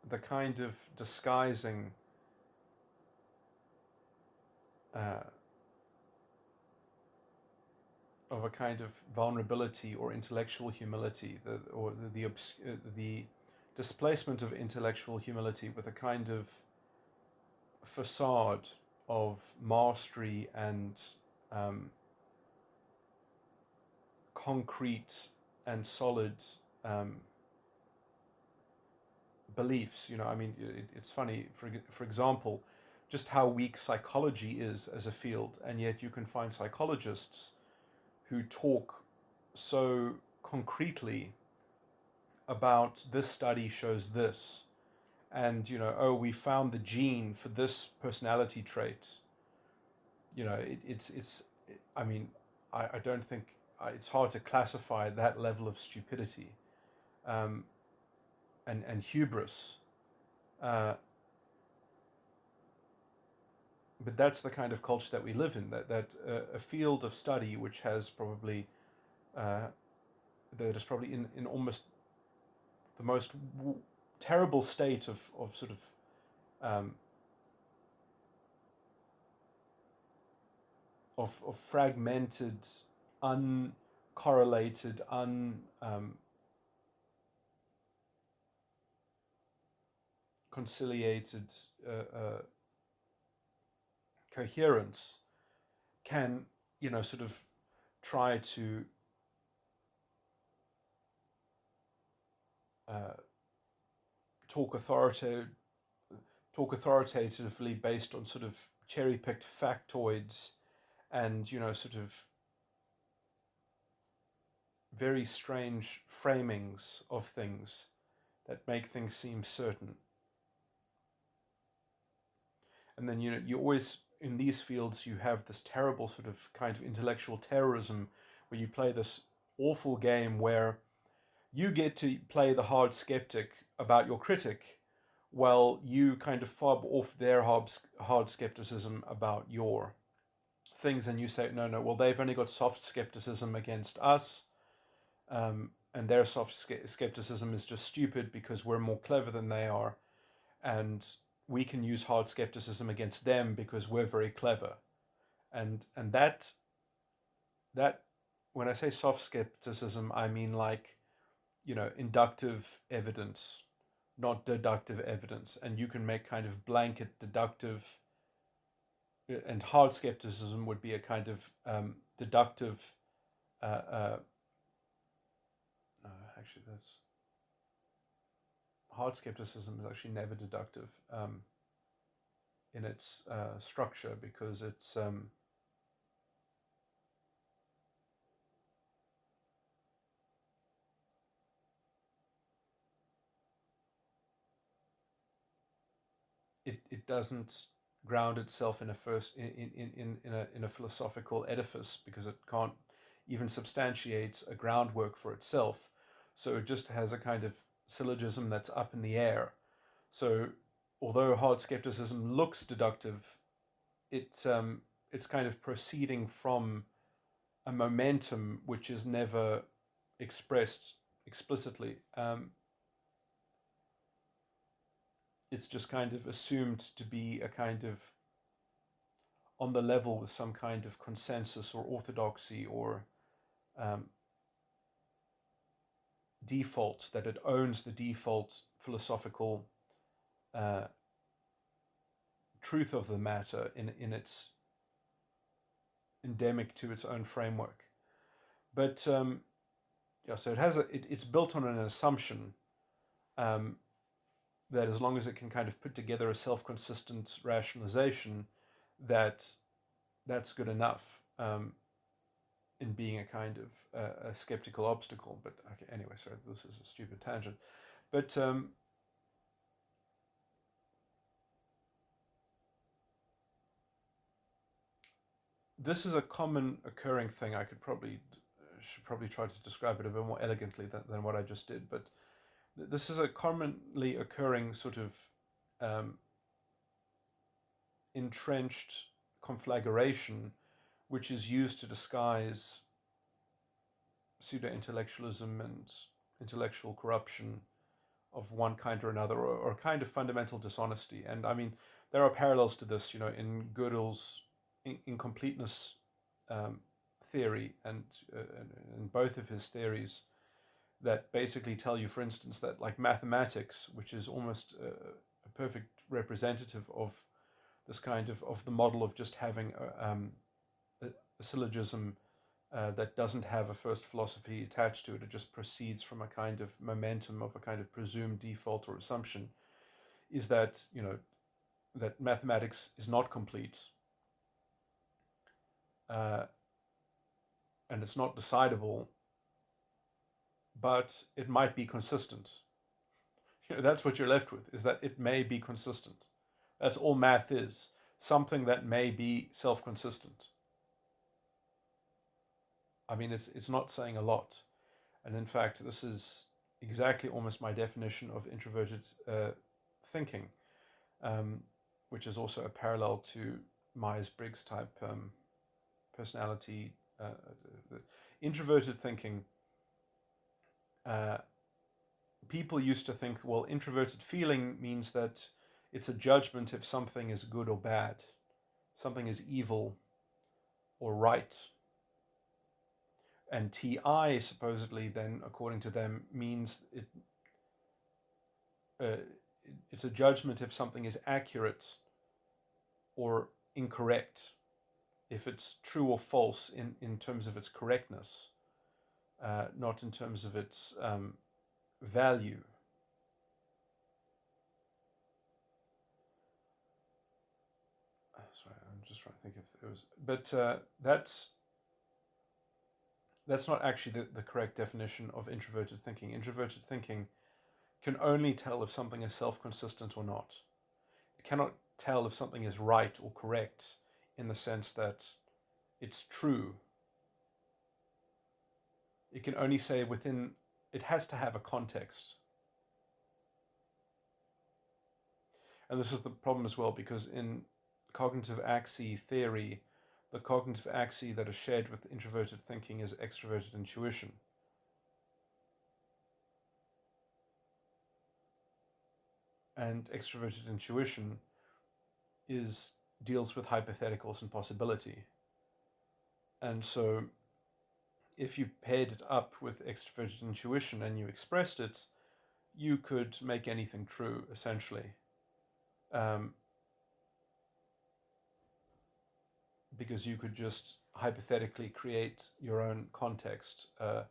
the kind of disguising of a kind of vulnerability or intellectual humility, the displacement of intellectual humility with a kind of facade of mastery and concrete and solid beliefs. I mean, it's funny, for example, just how weak psychology is as a field, and yet you can find psychologists who talk so concretely about this study shows this, and we found the gene for this personality trait. It's I mean, I don't think it's hard to classify that level of stupidity and hubris. But that's the kind of culture that we live in, that a field of study which has probably that is probably in almost the most terrible state of sort of of fragmented, uncorrelated, unconciliated coherence, can sort of try to talk authoritatively based on sort of cherry-picked factoids and sort of very strange framings of things that make things seem certain. And then you always, in these fields, you have this terrible sort of kind of intellectual terrorism, where you play this awful game where you get to play the hard skeptic about your critic, while you kind of fob off their hard skepticism about your things and you say, no, no, well, they've only got soft skepticism against us, and their soft skepticism is just stupid because we're more clever than they are, and we can use hard skepticism against them because we're very clever. And that when I say soft skepticism, I mean like, inductive evidence, not deductive evidence. And you can make kind of blanket deductive, and hard skepticism would be a kind of deductive. No, actually, that's hard skepticism is actually never deductive in its structure, because it doesn't ground itself in a first in a philosophical edifice, because it can't even substantiate a groundwork for itself. So it just has a kind of syllogism that's up in the air. So although hard skepticism looks deductive, it's kind of proceeding from a momentum which is never expressed explicitly. It's just kind of assumed to be a kind of on the level with some kind of consensus or orthodoxy or um, default, that it owns the default philosophical uh, truth of the matter in its endemic to its own framework. But yeah, so it's built on an assumption um, that as long as it can kind of put together a self-consistent rationalization, that's good enough in being a kind of a skeptical obstacle. But okay, anyway, sorry, this is a stupid tangent. But this is a common occurring thing. I should probably try to describe it a bit more elegantly than what I just did. But this is a commonly occurring sort of um, entrenched conflagration, which is used to disguise pseudo-intellectualism and intellectual corruption of one kind or another, or kind of fundamental dishonesty. And I mean, there are parallels to this, in Gödel's incompleteness theory, and in both of his theories, that basically tell you, for instance, that like mathematics, which is almost a perfect representative of this kind of the model of just having a syllogism that doesn't have a first philosophy attached to it. It just proceeds from a kind of momentum of a kind of presumed default or assumption, is that, that mathematics is not complete, uh, and it's not decidable, but it might be consistent. That's what you're left with, is that it may be consistent. That's all math is, something that may be self-consistent. I mean, it's not saying a lot. And in fact, this is exactly almost my definition of introverted thinking, um, which is also a parallel to Myers-Briggs type personality. Introverted thinking, uh, people used to think, well, introverted feeling means that it's a judgment if something is good or bad, something is evil or right. And TI supposedly then, according to them, means it's a judgment if something is accurate or incorrect, if it's true or false in terms of its correctness, not in terms of its value. Sorry, I'm just trying to think if there was, but that's not actually the correct definition of introverted thinking. Introverted thinking can only tell if something is self-consistent or not. It cannot tell if something is right or correct in the sense that it's true. It can only say it has to have a context. And this is the problem as well, because in cognitive axis theory, the cognitive axis that is shared with introverted thinking is extroverted intuition. And extroverted intuition deals with hypotheticals and possibility. And so if you paired it up with extroverted intuition and you expressed it, you could make anything true, essentially. Because you could just hypothetically create your own context to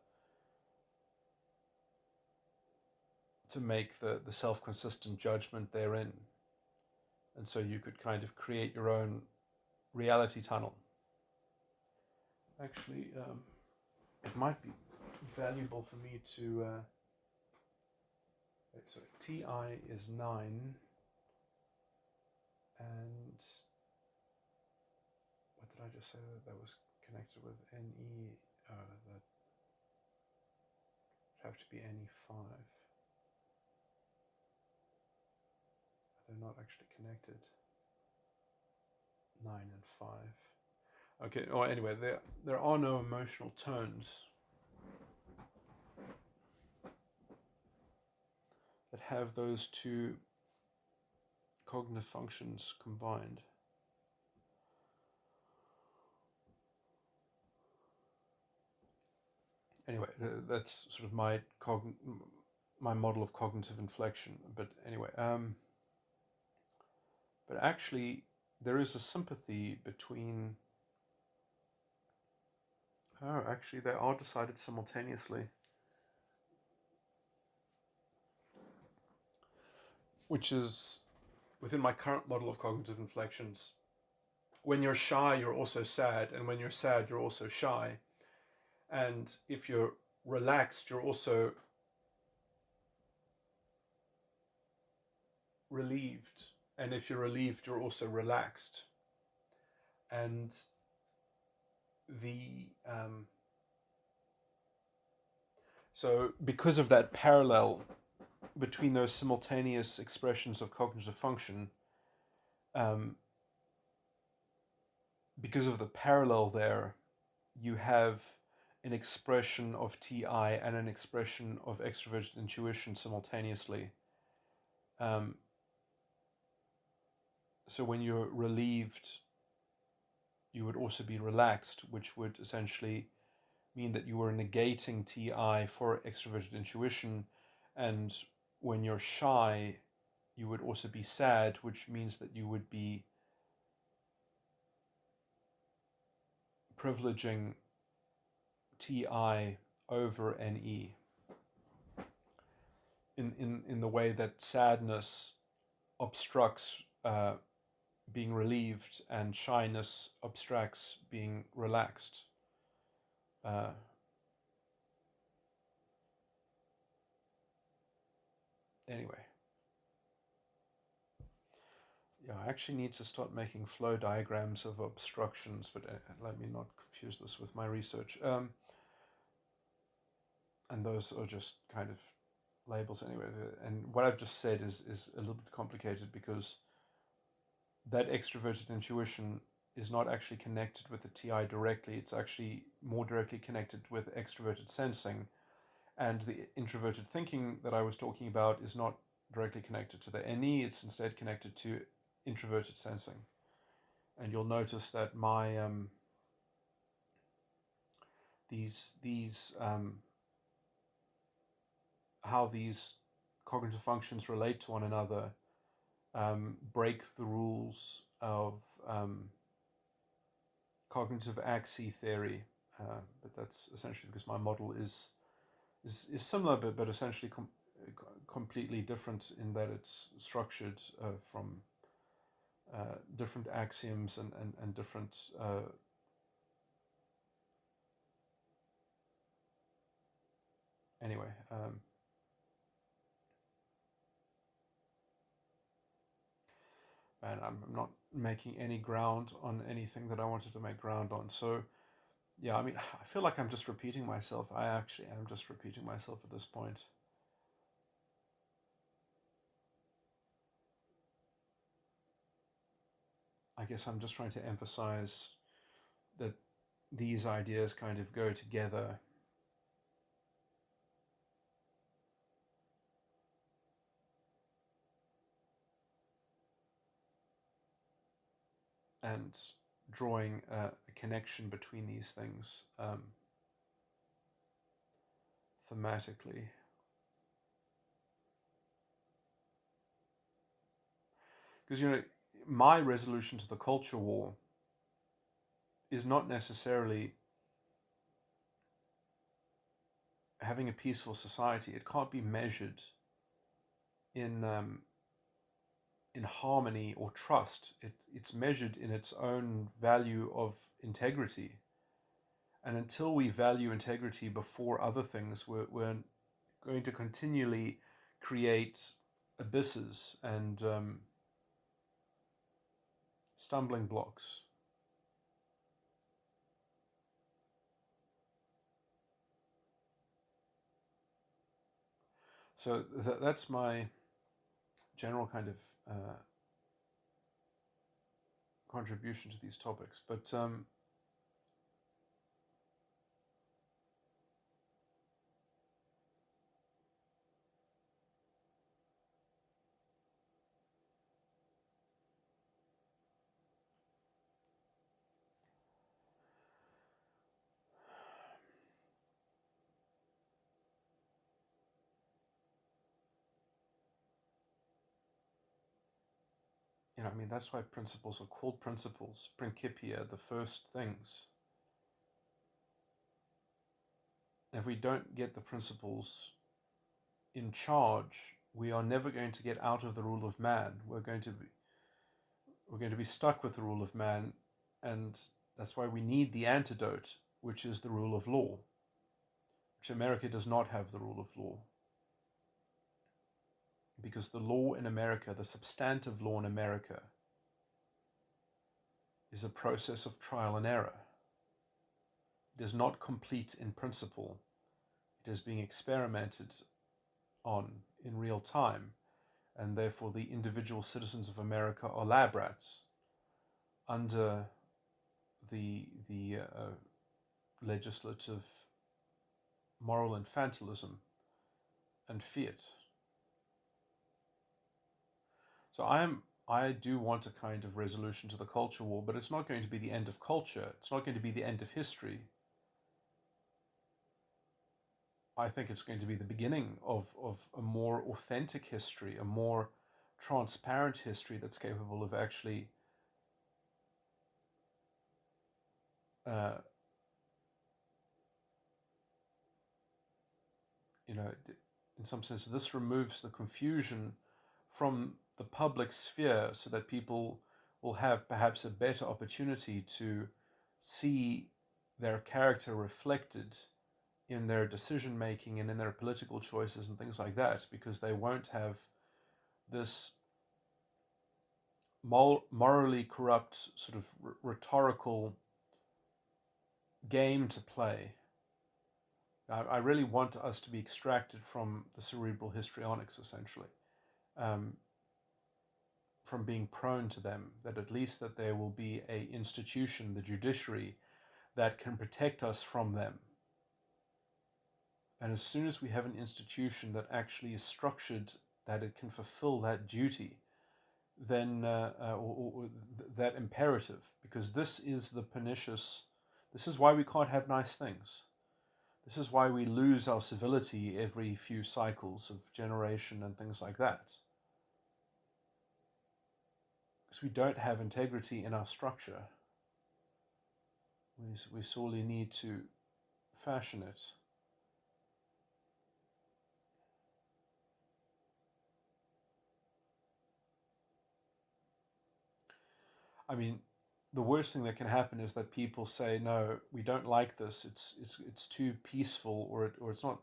make the self-consistent judgment therein. And so you could kind of create your own reality tunnel. Actually, it might be valuable for me to... so TI is 9, and what did I just say that was connected with NE? That would have to be NE5. They're not actually connected. 9 and 5. Okay, or anyway, there are no emotional tones that have those two cognitive functions combined. Anyway, that's sort of my model of cognitive inflection. But anyway, but actually there is a sympathy between... Oh, actually they are decided simultaneously. Which is within my current model of cognitive inflections. When you're shy, you're also sad, and when you're sad, you're also shy. And if you're relaxed, you're also relieved. And if you're relieved, you're also relaxed. And so because of that parallel between those simultaneous expressions of cognitive function, because of the parallel there, you have an expression of TI and an expression of extroverted intuition simultaneously. So when you're relieved, you would also be relaxed, which would essentially mean that you were negating TI for extroverted intuition. And when you're shy, you would also be sad, which means that you would be privileging TI over NE in the way that sadness obstructs being relieved and shyness obstructs being relaxed. Anyway. Yeah, I actually need to start making flow diagrams of obstructions, but let me not confuse this with my research. And those are just kind of labels anyway. And what I've just said is a little bit complicated because that extroverted intuition is not actually connected with the TI directly. It's actually more directly connected with extroverted sensing. And the introverted thinking that I was talking about is not directly connected to the NE. It's instead connected to introverted sensing. And you'll notice that my how these cognitive functions relate to one another break the rules of cognitive axis theory, but that's essentially because my model is similar, but essentially completely different in that it's structured from different axioms and different anyway. And I'm not making any ground on anything that I wanted to make ground on. So yeah, I mean, I feel like I'm just repeating myself. I actually am just repeating myself at this point. I guess I'm just trying to emphasize that these ideas kind of go together. And drawing a connection between these things thematically. Because, my resolution to the culture war is not necessarily having a peaceful society. It can't be measured in in harmony or trust. It's measured in its own value of integrity. And until we value integrity before other things, we're going to continually create abysses and stumbling blocks. So that's my general kind of contribution to these topics. But I mean, that's why principles are called principles, principia, the first things. If we don't get the principles in charge, we are never going to get out of the rule of man. We're going to be stuck with the rule of man, and that's why we need the antidote, which is the rule of law, which America does not have the rule of law. Because the law in America, the substantive law in America, is a process of trial and error. It is not complete in principle. It is being experimented on in real time, and therefore the individual citizens of America are lab rats under the legislative moral infantilism and fiat. So I do want a kind of resolution to the culture war, but it's not going to be the end of culture. It's not going to be the end of history. I think it's going to be the beginning of a more authentic history, a more transparent history that's capable of actually uh, in some sense, this removes the confusion from the public sphere so that people will have perhaps a better opportunity to see their character reflected in their decision making and in their political choices and things like that, because they won't have this morally corrupt sort of rhetorical game to play. I really want us to be extracted from the cerebral histrionics, essentially, um, from being prone to them, that at least that there will be a institution, the judiciary, that can protect us from them. And as soon as we have an institution that actually is structured that it can fulfill that duty, then or that imperative, because this is the pernicious, this is why we can't have nice things. This is why we lose our civility every few cycles of generation and things like that. Because we don't have integrity in our structure. We sorely need to fashion it. I mean, the worst thing that can happen is that people say, "No, we don't like this. It's too peaceful, or it's not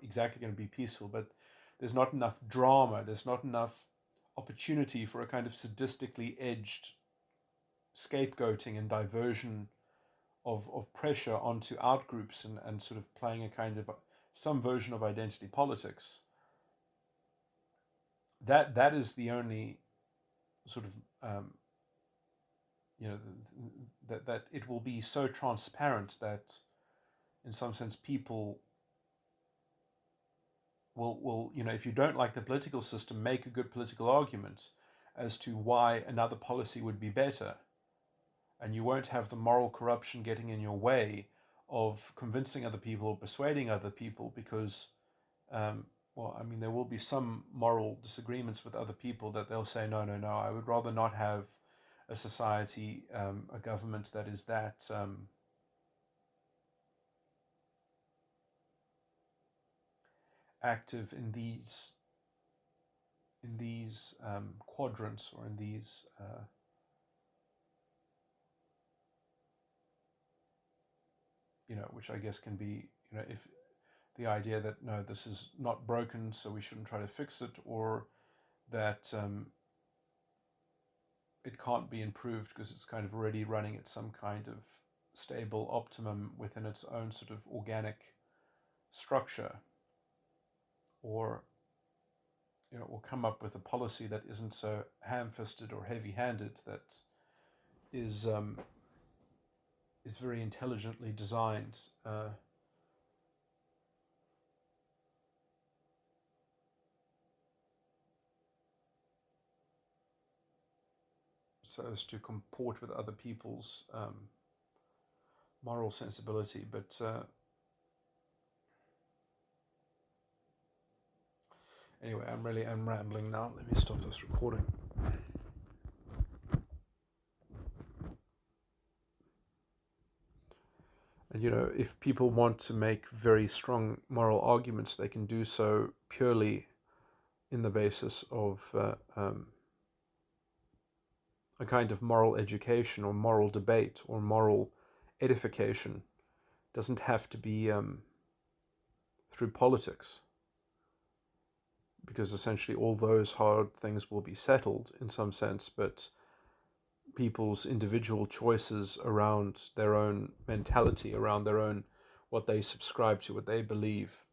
exactly going to be peaceful, but there's not enough drama. There's not enough opportunity for a kind of sadistically edged scapegoating and diversion of pressure onto outgroups and sort of playing a kind of some version of identity politics. That is the only sort of that it will be so transparent that, in some sense, people will if you don't like the political system, make a good political argument as to why another policy would be better, and you won't have the moral corruption getting in your way of convincing other people or persuading other people, because there will be some moral disagreements with other people that they'll say, no, no, no, I would rather not have a society, a government that is that active in these quadrants, or in these which I guess can be, if the idea that, no, this is not broken, so we shouldn't try to fix it, or that it can't be improved because it's kind of already running at some kind of stable optimum within its own sort of organic structure, or or come up with a policy that isn't so ham-fisted or heavy-handed, that is very intelligently designed, so as to comport with other people's moral sensibility. But anyway, I'm rambling now. Let me stop this recording. And if people want to make very strong moral arguments, they can do so purely in the basis of a kind of moral education, or moral debate, or moral edification. It doesn't have to be through politics, because essentially all those hard things will be settled in some sense, but people's individual choices around their own mentality, around their own, what they subscribe to, what they believe.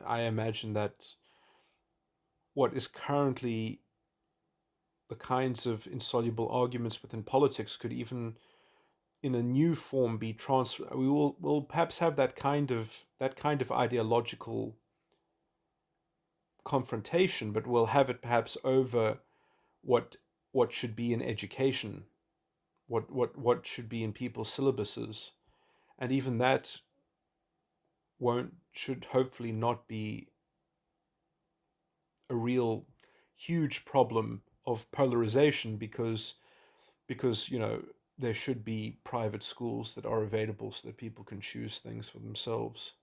I imagine that what is currently the kinds of insoluble arguments within politics could even, in a new form, be transferred. Will perhaps have that kind of ideological confrontation, but we'll have it perhaps over what should be in education, what should be in people's syllabuses, and even that should hopefully not be a real huge problem of polarization, because there should be private schools that are available so that people can choose things for themselves.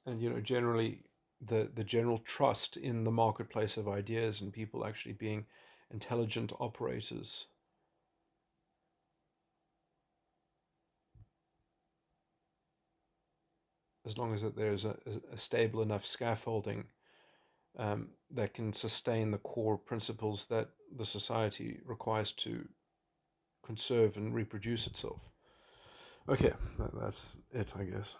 And generally, the general trust in the marketplace of ideas and people actually being intelligent operators, as long as that there's a stable enough scaffolding that can sustain the core principles that the society requires to conserve and reproduce itself. Okay, that's it, I guess.